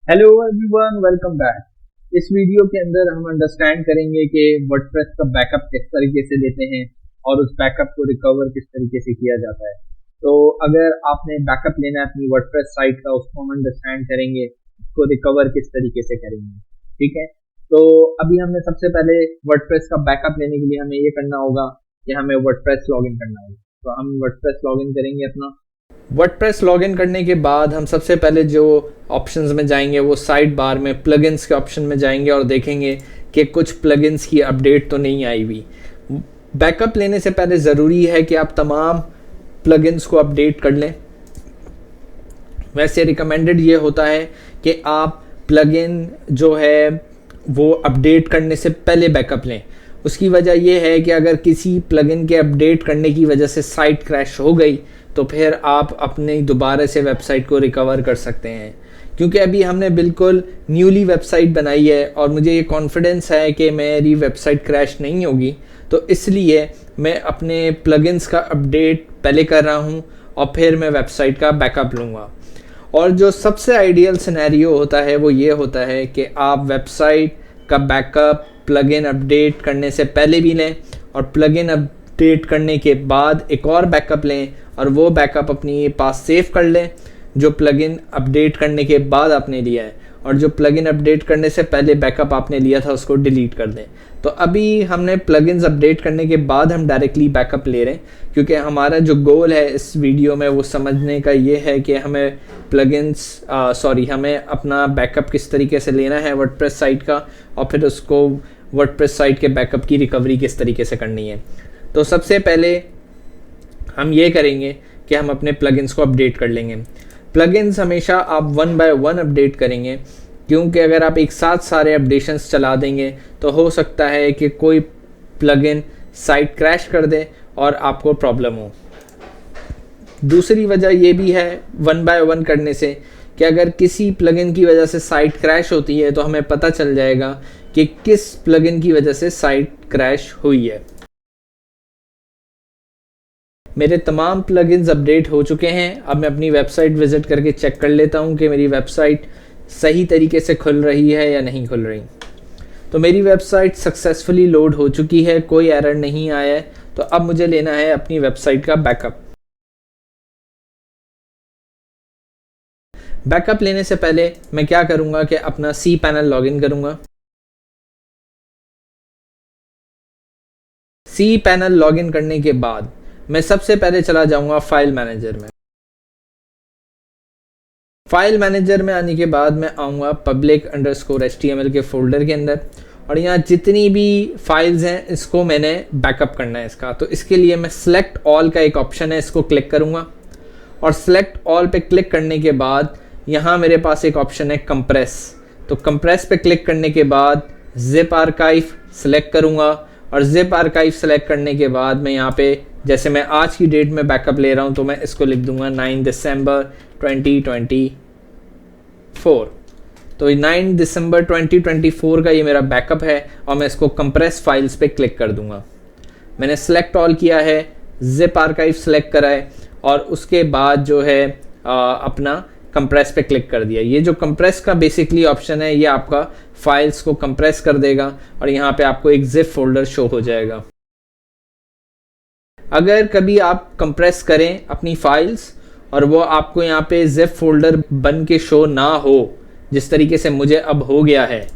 Hello everyone, welcome back. इस video के अंदर हम अंडरस्टैंड करेंगे कि वर्डप्रेस का बैकअप किस तरीके से लेते हैं और उस बैकअप को रिकवर किस तरीके से किया जाता है। तो अगर आपने बैकअप लेना है अपनी वर्डप्रेस साइट का, उसको हम अंडरस्टैंड करेंगे, उसको रिकवर किस तरीके से करेंगे। ठीक है, तो अभी हमने सबसे पहले वर्डप्रेस का बैकअप लेने के लिए हमें ये करना होगा कि हमें वर्डप्रेस लॉगिन करना होगा। तो हम वर्डप्रेस लॉगिन करेंगे अपना। वर्डप्रेस लॉगिन करने के बाद हम सबसे पहले जो ऑप्शंस में जाएंगे वो साइड बार में प्लगइन्स के ऑप्शन में जाएंगे और देखेंगे कि कुछ प्लगइन्स की अपडेट तो नहीं आई हुई। बैकअप लेने से पहले ज़रूरी है कि आप तमाम प्लगइन्स को अपडेट कर लें। वैसे रिकमेंडेड ये होता है कि आप प्लगइन जो है वो अपडेट करने से पहले बैकअप लें। उसकी वजह यह है कि अगर किसी प्लगइन के अपडेट करने की वजह से साइट क्रैश हो गई तो फिर आप अपने दोबारा से वेबसाइट को रिकवर कर सकते हैं। क्योंकि अभी हमने बिल्कुल न्यूली वेबसाइट बनाई है और मुझे ये कॉन्फिडेंस है कि मेरी वेबसाइट क्रैश नहीं होगी, तो इसलिए मैं अपने प्लगइन्स का अपडेट पहले कर रहा हूँ और फिर मैं वेबसाइट का बैकअप लूँगा। और जो सबसे आइडियल सिनेरियो होता है वो ये होता है कि आप वेबसाइट का बैकअप प्लगइन अपडेट करने से पहले भी लें और प्लगइन अपडेट करने के बाद एक और बैकअप लें और वो बैकअप अपनी पास सेव कर लें जो प्लगइन अपडेट करने के बाद आपने लिया है, और जो प्लगइन अपडेट करने से पहले बैकअप आपने लिया था उसको डिलीट कर दें। तो अभी हमने प्लगइन्स अपडेट करने के बाद हम डायरेक्टली बैकअप ले रहे हैं, क्योंकि हमारा जो गोल है इस वीडियो में वो समझने का ये है कि हमें हमें अपना बैकअप किस तरीके से लेना है वर्डप्रेस साइट का, और फिर उसको वर्डप्रेस साइट के बैकअप की रिकवरी किस तरीके से करनी है। तो सबसे पहले हम ये करेंगे कि हम अपने प्लगइन्स को अपडेट कर लेंगे। प्लगइन्स हमेशा आप 1 बाय 1 अपडेट करेंगे, क्योंकि अगर आप एक साथ सारे अपडेशंस चला देंगे तो हो सकता है कि कोई प्लगइन साइट क्रैश कर दे और आपको प्रॉब्लम हो। दूसरी वजह ये भी है 1 बाय 1 करने से कि अगर किसी प्लगइन की वजह से साइट क्रैश होती है तो हमें पता चल जाएगा कि किस प्लगइन की वजह से साइट क्रैश हुई है। मेरे तमाम प्लगइन्स अपडेट हो चुके हैं। अब मैं अपनी वेबसाइट विज़िट करके चेक कर लेता हूं कि मेरी वेबसाइट सही तरीके से खुल रही है या नहीं खुल रही। तो मेरी वेबसाइट सक्सेसफुली लोड हो चुकी है, कोई एरर नहीं आया है। तो अब मुझे लेना है अपनी वेबसाइट का बैकअप। बैकअप लेने से पहले मैं क्या करूंगा कि अपना cPanel लॉगिन करूंगा। cPanel लॉगिन करने के बाद मैं सबसे पहले चला जाऊंगा फाइल मैनेजर में। फाइल मैनेजर में आने के बाद मैं आऊँगा public_html के फोल्डर के अंदर, और यहाँ जितनी भी फाइल्स हैं इसको मैंने बैकअप करना है इसका। तो इसके लिए मैं सेलेक्ट ऑल का एक ऑप्शन है, इसको क्लिक करूँगा, और सेलेक्ट ऑल पे क्लिक करने के बाद यहाँ मेरे पास एक ऑप्शन है कंप्रेस। तो कंप्रेस पे क्लिक करने के बाद जिप आर्काइव सेलेक्ट करूँगा, और जिप आर्काइव सेलेक्ट करने के बाद मैं यहाँ पे, जैसे मैं आज की डेट में बैकअप ले रहा हूँ, तो मैं इसको लिख दूंगा 9 दिसंबर 2024। तो 9 दिसंबर 2024 का ये मेरा बैकअप है, और मैं इसको कंप्रेस फाइल्स पे क्लिक कर दूंगा। मैंने सेलेक्ट ऑल किया है, जिप आर्काइव सेलेक्ट करा है, और उसके बाद जो है अपना कंप्रेस पे क्लिक कर दिया। ये जो कंप्रेस का बेसिकली ऑप्शन है ये आपका फाइल्स को कंप्रेस कर देगा, और यहाँ पे आपको एक जिप फोल्डर शो हो जाएगा। अगर कभी आप कंप्रेस करें अपनी फाइल्स और वो आपको यहाँ पे जिप फोल्डर बन के शो ना हो, जिस तरीके से मुझे अब हो गया है,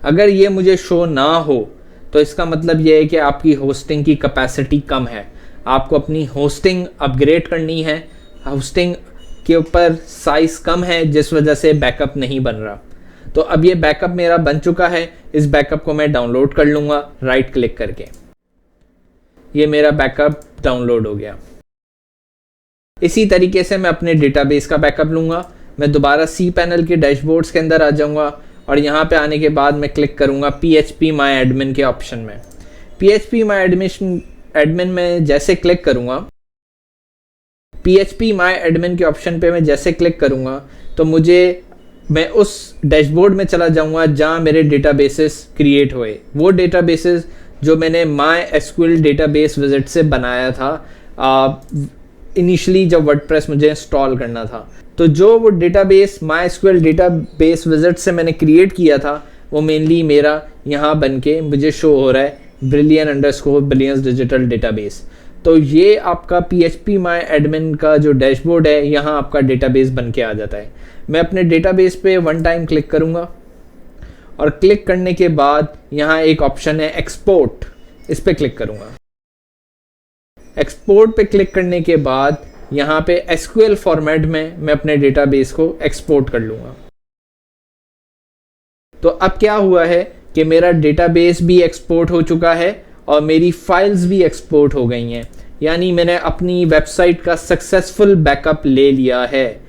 अगर ये मुझे शो ना हो तो इसका मतलब ये है कि आपकी होस्टिंग की कैपेसिटी कम है, आपको अपनी होस्टिंग अपग्रेड करनी है। होस्टिंग के ऊपर साइज कम है जिस वजह से बैकअप नहीं बन रहा। तो अब ये बैकअप मेरा बन चुका है, इस बैकअप को मैं डाउनलोड कर लूँगा राइट क्लिक करके। ये मेरा बैकअप डाउनलोड हो गया। इसी तरीके से मैं अपने डेटाबेस का बैकअप लूँगा। मैं दोबारा cPanel के डैशबोर्ड्स के अंदर आ जाऊँगा, और यहाँ पे आने के बाद मैं क्लिक करूँगा phpMyAdmin के ऑप्शन में। phpMyAdmin में जैसे क्लिक करूँगा, phpMyAdmin के ऑप्शन पे मैं जैसे क्लिक करूँगा तो मैं उस डैशबोर्ड में चला जाऊँगा जहाँ मेरे डेटाबेसेस क्रिएट हुए। वो डेटाबेसेस जो मैंने MySQL डेटाबेस विजिट से बनाया था इनिशियली जब वर्डप्रेस मुझे इंस्टॉल करना था। तो जो वो डेटाबेस MySQL डेटाबेस विजिट से मैंने क्रिएट किया था वो मेनली मेरा यहाँ बन के मुझे शो हो रहा है Brilliant_Billions डिजिटल डेटाबेस। तो ये आपका PHP My Admin का जो डैशबोर्ड है, यहाँ आपका डेटाबेस बन के आ जाता है। मैं अपने डेटाबेस पे वन टाइम क्लिक करूँगा और क्लिक करने के बाद यहाँ एक ऑप्शन है एक्सपोर्ट, इस पर क्लिक करूँगा। एक्सपोर्ट पे क्लिक करने के बाद यहाँ पे SQL फॉर्मेट में मैं अपने डेटाबेस को एक्सपोर्ट कर लूँगा। तो अब क्या हुआ है कि मेरा डेटाबेस भी एक्सपोर्ट हो चुका है और मेरी फाइल्स भी एक्सपोर्ट हो गई हैं, यानी मैंने अपनी वेबसाइट का सक्सेसफुल बैकअप ले लिया है।